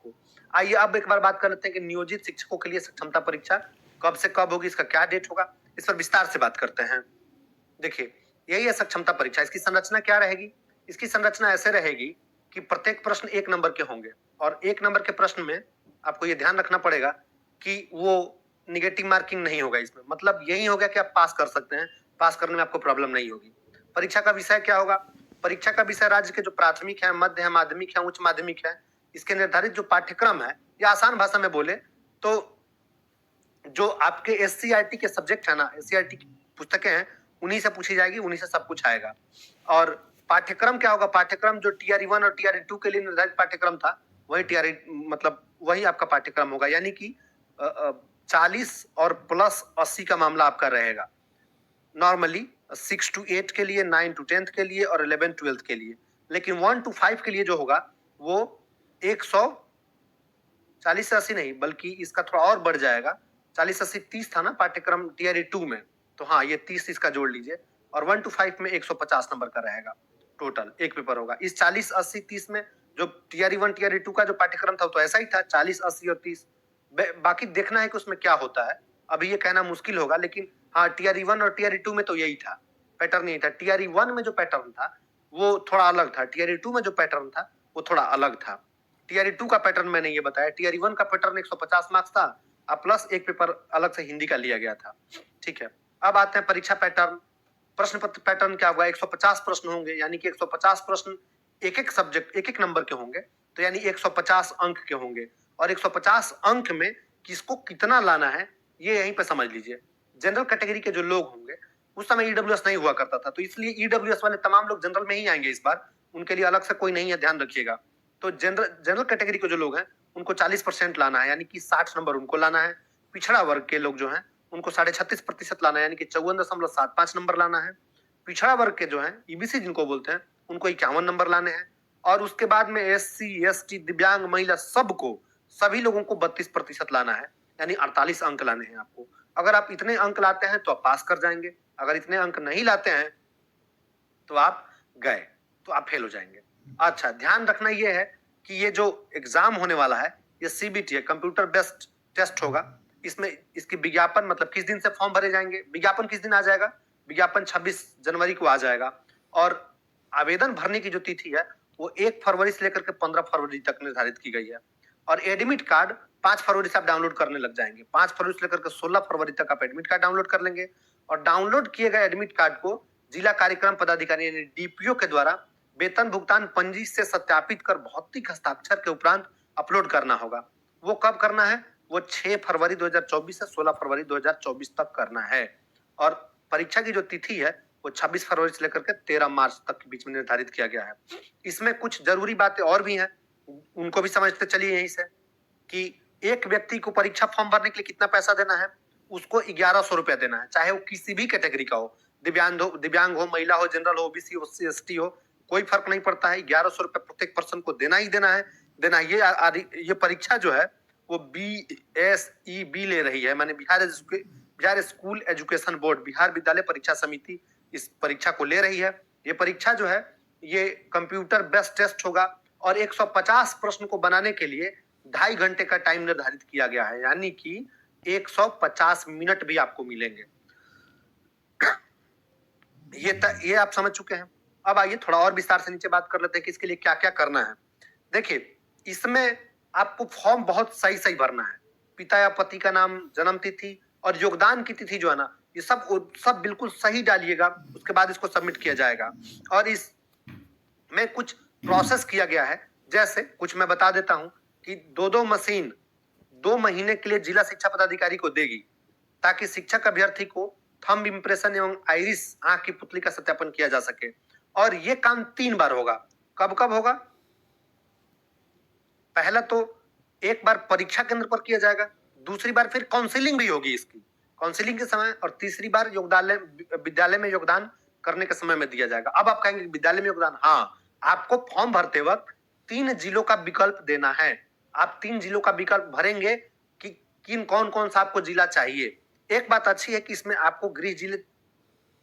आपको। आइए अब एक बार बात कर लेते हैं कि नियोजित शिक्षकों के लिए सक्षमता परीक्षा कब से कब होगी, इसका क्या डेट होगा, इस पर विस्तार से बात करते हैं। देखिए, यही है सक्षमता परीक्षा। इसकी संरचना क्या रहेगी? इसकी संरचना ऐसे रहेगी कि प्रत्येक प्रश्न 1 नंबर के होंगे और 1 नंबर के प्रश्न में आपको ये ध्यान रखना पड़ेगा कि वो नेगेटिव मार्किंग नहीं होगा इसमें। मतलब यही हो गया कि आप पास कर सकते हैं, पास करने में आपको प्रॉब्लम नहीं होगी। परीक्षा का विषय क्या होगा? परीक्षा का विषय राज्य के जो प्राथमिक है, मध्य है, माध्यमिक है, उच्च माध्यमिक है, इसके निर्धारित जो पाठ्यक्रम है, या आसान भाषा में बोले तो जो आपके एससीईआरटी के सब्जेक्ट है ना, एससीईआरटी की पुस्तकें हैं, उन्हीं से पूछी जाएगी, उन्हीं से सब कुछ आएगा। और पाठ्यक्रम क्या होगा? पाठ्यक्रम जो टीआरई 1 और टीआरई 2 के लिए निर्धारित पाठ्यक्रम था, वही टीआरई मतलब वही आपका पाठ्यक्रम होगा। यानी कि 40 और प्लस 80 का मामला आपका रहेगा नॉर्मली 6 to 8 के लिए, 9 to 10 के लिए और 11 12 के लिए। लेकिन 1 to 5 के लिए जो होगा वो 140 से 80 नहीं, बल्कि इसका थोड़ा और बढ़ जाएगा। 40 80 30 था ना पाठ्यक्रम टीआरई 2 में, तो हाँ ये 30 इसका जोड़ लीजिए। और 1 to 5 में 150 नंबर का रहेगा टोटल, एक पेपर होगा। इस 40 80 30 में जो टीआरई 1 टीआरई 2 का जो पाठ्यक्रम था तो ऐसा ही था, 40 80 और 30। बाकी देखना है कि उसमें क्या होता है, अभी ये कहना मुश्किल होगा। लेकिन हाँ, टीआरई 1 और टीआरई 2 में तो यही था, पैटर्न यही था। टीआरई 1 में जो पैटर्न था वो थोड़ा अलग था, टीआरई 2 में जो पैटर्न था वो थोड़ा अलग था। टीआरई 2 का पैटर्न मैंने ये बताया, टीआरई 1 का पैटर्न 150 मार्क्स था, अब प्लस एक पेपर अलग से हिंदी का लिया गया था। ठीक है, अब आते हैं परीक्षा पैटर्न। प्रश्न पत्र पैटर्न क्या होगा? 150 प्रश्न होंगे, यानी कि 150 प्रश्न एक एक सब्जेक्ट एक एक नंबर के होंगे, तो यानी 150 अंक के होंगे। और 150 अंक में किसको कितना लाना है ये यहीं पे समझ लीजिए। जनरल कैटेगरी के जो लोग होंगे, उस समय ईडब्ल्यूएस नहीं हुआ करता था, तो इसलिए ईडब्ल्यूएस वाले तमाम लोग जनरल में ही आएंगे इस बार, उनके लिए अलग से कोई नहीं है, ध्यान रखिएगा। तो जनरल कैटेगरी के जो लोग हैं उनको 40% लाना है, यानी कि 60 नंबर उनको लाना है। पिछड़ा वर्ग के लोग जो हैं उनको 36.5% लाना है, यानी कि 54.75 नंबर लाना है। पिछड़ा वर्ग के जो है ईबीसी जिनको बोलते हैं उनको 51 नंबर लाने हैं। और उसके बाद में एससी एसटी दिव्यांग महिला सबको, सभी लोगों को 32% लाना है, यानी 48 अंक लाने हैं आपको। अगर आप इतने अंक लाते हैं तो आप पास कर जाएंगे, अगर इतने अंक नहीं लाते हैं तो आप गए, तो आप फेल हो जाएंगे। अच्छा, ध्यान रखना यह है कि ये जो एग्जाम होने वाला है ये सीबीटी है, कंप्यूटर बेस्ड टेस्ट होगा। इसमें इसकी विज्ञापन मतलब किस दिन से फॉर्म भरे जाएंगे, विज्ञापन किस दिन आ जाएगा? विज्ञापन 26 जनवरी को आ जाएगा। और आवेदन भरने की जो तिथि है वो 1 फरवरी से लेकर के 15 फरवरी तक निर्धारित की गई है। और एडमिट कार्ड 5 फरवरी से आप डाउनलोड करने लग जाएंगे। 5 फरवरी से लेकर के 16 फरवरी तक आप एडमिट कार्ड डाउनलोड कर लेंगे। और डाउनलोड किए गए एडमिट कार्ड को जिला कार्यक्रम पदाधिकारी यानी डीपीओ के द्वारा वेतन भुगतान पंजी से सत्यापित कर भौतिक हस्ताक्षर के उपरांत अपलोड करना होगा। वो कब करना है? वो 6 फरवरी 2024 से 16 फरवरी 2024 तक करना है। और परीक्षा की जो तिथि है वो 26 फरवरी से लेकर के 13 मार्च तक के बीच में निर्धारित किया गया है। इसमें कुछ जरूरी बातें और भी हैं, उनको भी समझते चलिए यहीं से, कि एक व्यक्ति को परीक्षा फॉर्म भरने के लिए कितना पैसा देना है? उसको 1100 रुपया देना है, चाहे वो किसी भी कैटेगरी का हो, दिव्यांग हो, महिला हो, जनरल हो, ओबीसी हो, एसटी हो, कोई फर्क नहीं पड़ता है। 1100 रुपया प्रत्येक पर्सन को देना ही देना है। ये परीक्षा जो है वो BSEB ले रही है, माने Bihar school education board, Bihar विद्यालय परीक्षा समिति इस परीक्षा को ले रही है। ये परीक्षा जो है ये कंप्यूटर बेस्ड टेस्ट होगा और 150 प्रश्न को बनाने के लिए 2.5 घंटे का टाइम निर्धारित किया गया है, यानी कि 150 मिनट भी आपको मिलेंगे। ये आप समझ चुके हैं। अब आइए थोड़ा और विस्तार से नीचे बात कर लेते हैं कि इसके लिए क्या क्या करना है। देखिए, इसमें आपको फॉर्म बहुत सही सही भरना है। पिता या पति का नाम, जन्म तिथि और योगदान की तिथि जो है ना, ये सब बिल्कुल सही डालिएगा, उसके बाद इसको सबमिट किया जाएगा। और इस में कुछ प्रोसेस किया गया है, जैसे कुछ मैं बता देता हूं कि दो मशीन 2 महीने के लिए जिला शिक्षा पदाधिकारी को देगी, ताकि शिक्षक अभ्यर्थी को थंब इम्प्रेशन एवं आइरिस आंख की पुतली का सत्यापन किया जा सके। और ये काम 3 बार होगा। कब कब होगा? पहला तो एक बार परीक्षा केंद्र पर किया जाएगा, दूसरी बार फिर काउंसलिंग भी होगी इसकी, काउंसलिंग के समय, और तीसरी बार विद्यालय में योगदान करने के समय में दिया जाएगा। अब आप कहेंगे विद्यालय में योगदान, हाँ, आपको फॉर्म भरते वक्त 3 जिलों का विकल्प देना है। आप 3 जिलों का विकल्प भरेंगे कि किन कौन कौन सा आपको जिला चाहिए। एक बात अच्छी है कि इसमें आपको गृह जिले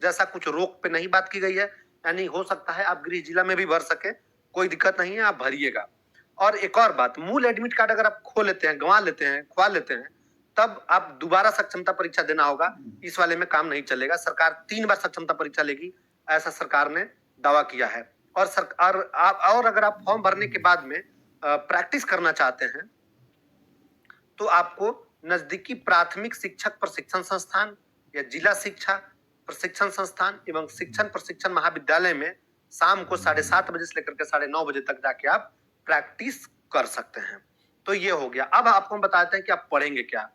जैसा कुछ रोक पे नहीं बात की गई है, यानी हो सकता है आप गृह जिला में भी भर सके, कोई दिक्कत नहीं है, आप भरिएगा। और एक और बात, मूल एडमिट कार्ड अगर आप खो लेते हैं, गंवा लेते हैं, खो लेते हैं, तब आप दोबारा सक्षमता परीक्षा देना होगा। इस वाले में काम नहीं चलेगा। सरकार 3 बार सक्षमता परीक्षा लेगी, ऐसा सरकार ने दावा किया है। और सरकार और अगर आप फॉर्म भरने के बाद में प्रैक्टिस करना चाहते हैं तो आपको नजदीकी प्राथमिक शिक्षक प्रशिक्षण संस्थान या जिला शिक्षा प्रशिक्षण संस्थान एवं शिक्षण प्रशिक्षण महाविद्यालय में शाम को 7:30 बजे से लेकर के 9:30 बजे तक जाके आप प्रैक्टिस कर सकते हैं। तो ये हो गया। अब आपको हम बताते हैं कि आप पढ़ेंगे क्या।